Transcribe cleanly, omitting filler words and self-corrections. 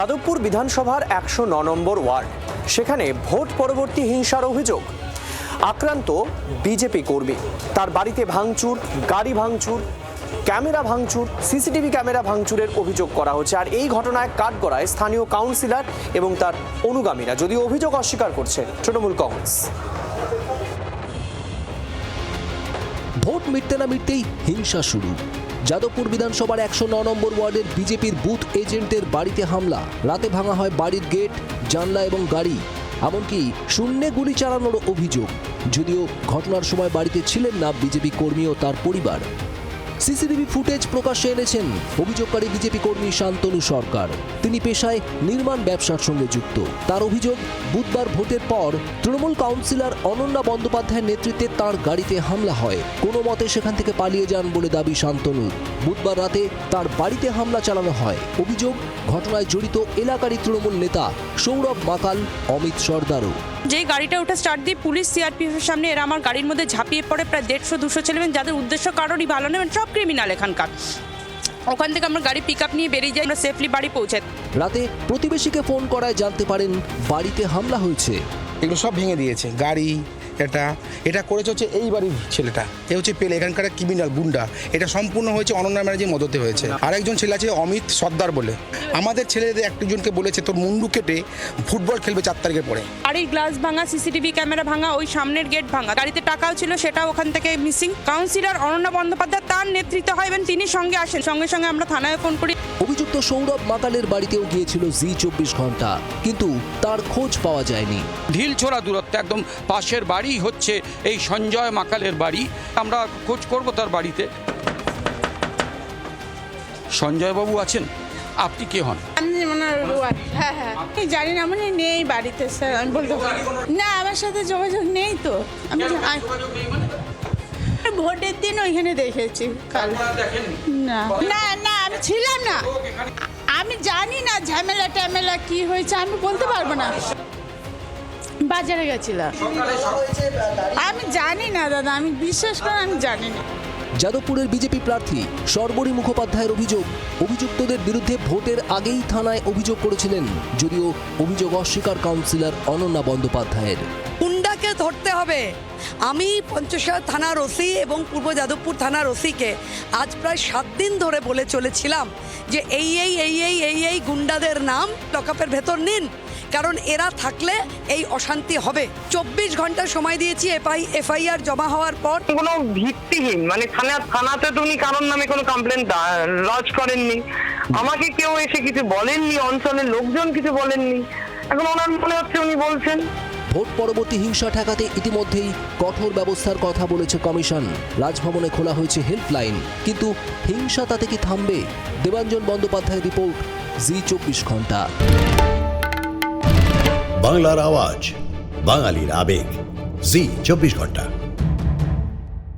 যাদবপুর বিধানসভার 109 নম্বর ওয়ার্ড, সেখানে ভোট পরবর্তী হিংসার অভিযোগ। আক্রান্ত বিজেপি কর্মী, তার বাড়িতে ভাঙচুর, গাড়ি ভাঙচুর, ক্যামেরা ভাঙচুর, সিসিটিভি ক্যামেরা ভাঙচুরের অভিযোগ করা হচ্ছে। আর এই ঘটনায় কাঠগড়ায় স্থানীয় কাউন্সিলর এবং তার অনুগামীরা, যদিও অভিযোগ অস্বীকার করছে তৃণমূল কংগ্রেস। ভোট মিটতে না মিটতেই হিংসা শুরু। যাদবপুর বিধানসভার 109 নম্বর ওয়ার্ডের বিজেপির বুথ এজেন্টের বাড়িতে হামলা। রাতে ভাঙা হয় বাড়ির গেট, জানলা এবং গাড়ি, এমনকি শূন্যে গুলি চালানোর অভিযোগ। যদিও ঘটনার সময় বাড়িতে ছিলেন না বিজেপি কর্মী ও তার পরিবার। সিসিটিভি ফুটেজ প্রকাশ্যে এনেছেন অভিযোগকারী বিজেপি কর্মী শান্তনু সরকার। তিনি পেশায় নির্মাণ ব্যবসার সঙ্গে যুক্ত। তার অভিযোগ, বুধবার ভোটের পর তৃণমূল কাউন্সিলর অনন্যা বন্দ্যোপাধ্যায়ের নেতৃত্বে তার গাড়িতে হামলা হয়। কোনো মতে সেখান থেকে পালিয়ে যান বলে দাবি শান্তনুর। বুধবার রাতে তার বাড়িতে হামলা চালানো হয়। অভিযোগ, ঘটনায় জড়িত এলাকারই তৃণমূল নেতা সৌরভ মাকাল, অমিত সর্দারও। যেই গাড়িটা ওটা স্টার্ট দিয়ে পুলিশ সিআরপিএফের সামনে এরা আমার গাড়ির মধ্যে ঝাঁপিয়ে পড়ে। প্রায় 150-200 ছেলেমেয়ে, যাদের উদ্দেশ্য কারোরই ভালো নেই, সব ক্রিমিনাল এখানকার। ওখান থেকে আমরা গাড়ি পিক আপ নিয়ে বেরিয়ে যাই, আমরা সেফলি বাড়ি পৌঁছাই। রাতে প্রতিবেশীকে ফোন করায় জানতে পারেন বাড়িতে হামলা হয়েছে। এগুলো সব ভেঙে দিয়েছে। গাড়ি এটা করেছে হচ্ছে এই বাড়ির ছেলেটা, এ হচ্ছে পেলে এখানকার ক্রিমিনাল গুন্ডা। এটা সম্পূর্ণ হয়েছে অনন্যা ম্যানেজের মদতে হয়েছে। আরেকজন ছেলে আছে অমিত সর্দার বলে, আমাদের ছেলেদের একজনকে বলেছে তোর মুন্ডু কেটে ফুটবল খেলবে 4 তারিখের পরে। গাড়ির গ্লাস ভাঙা, সিসিটিভি ক্যামেরা ভাঙা, ওই সামনের গেট ভাঙা। গাড়িতে টাকাও ছিল, সেটাও ওখান থেকে মিসিং। কাউন্সিলর অনন্যা বন্দ্যোপাধ্যায়, তার নেতৃত্ব হয় এবং তিনি সঙ্গে আসেন। সঙ্গে সঙ্গে আমরা থানায় ফোন করি। অভিযুক্ত সৌরভ মাকালের বাড়িতেও গিয়েছিল জি 24 ঘন্টা, কিন্তু তার খোঁজ পাওয়া যায়নি। ঢিলছোড়া দূরত্বে একদম পাশের বাড়ি হচ্ছে এই সঞ্জয় মাকালের বাড়ি। আমরা খোঁজ করব তার বাড়িতে। সঞ্জয় বাবু আছেন? আপনি কে হন? হ্যাঁ, আমি জানি না, মানে নেই বাড়িতে স্যার, আমি বলতে পারি না, আমার সাথে যোগাযোগ নেই তো। আমি ভোটের দিন ওইখানে দেখেছি কাল। না না না, আমি ছিলাম না, আমি জানি না ঝামেলা ট্যামেলা কি হয়েছে, আমি বলতে পারবো না। বাজারে গেছিলাম, আমি জানি না দাদা, আমি বিশ্বাস করে আমি জানি না। যাদবপুরের বিজেপি প্রার্থী সর্বরী মুখোপাধ্যায়ের অভিযোগ, অভিযুক্তদের বিরুদ্ধে ভোটের আগেই থানায় অভিযোগ করেছিলেন, যদিও অভিযোগ অস্বীকার কাউন্সিলর অনন্যা বন্দ্যোপাধ্যায়ের। গুন্ডাকে ধরতে হবে। আমি পঞ্চশাল থানার ওসি এবং পূর্ব যাদবপুর থানার ওসিকে আজ প্রায় 7 দিন ধরে বলে চলেছিলাম যে এই গুন্ডাদের নাম লকআপের ভেতর নিন, কারণ এরা থাকলে এই অশান্তি হবে। 24 ঘন্টা সময় দিয়েছি এফআইআর জমা হওয়ার পর। কোনো ভিত্তিহীন, মানে থানাতে তো উনি কারোর নামে কোনো কমপ্লেন লজ করেননি, আমাকে কেউ এসে কিছু বলেননি, অঞ্চলের লোকজন কিছু বলেননি। এখন ওনার মনে হচ্ছে উনি বলছেন। ভোট পরবর্তী হিংসা ঠেকাতে ইতিমধ্যেই কঠোর ব্যবস্থার কথা বলেছে কমিশন। রাজভবনে খোলা হয়েছে হেল্পলাইন, কিন্তু হিংসা তাতে কি থামবে? দেবাঞ্জন বন্দ্যোপাধ্যায়ের রিপোর্ট, জি 24 ঘন্টা। বাংলার আওয়াজ, বাঙালির আবেগ, জি 24 ঘন্টা।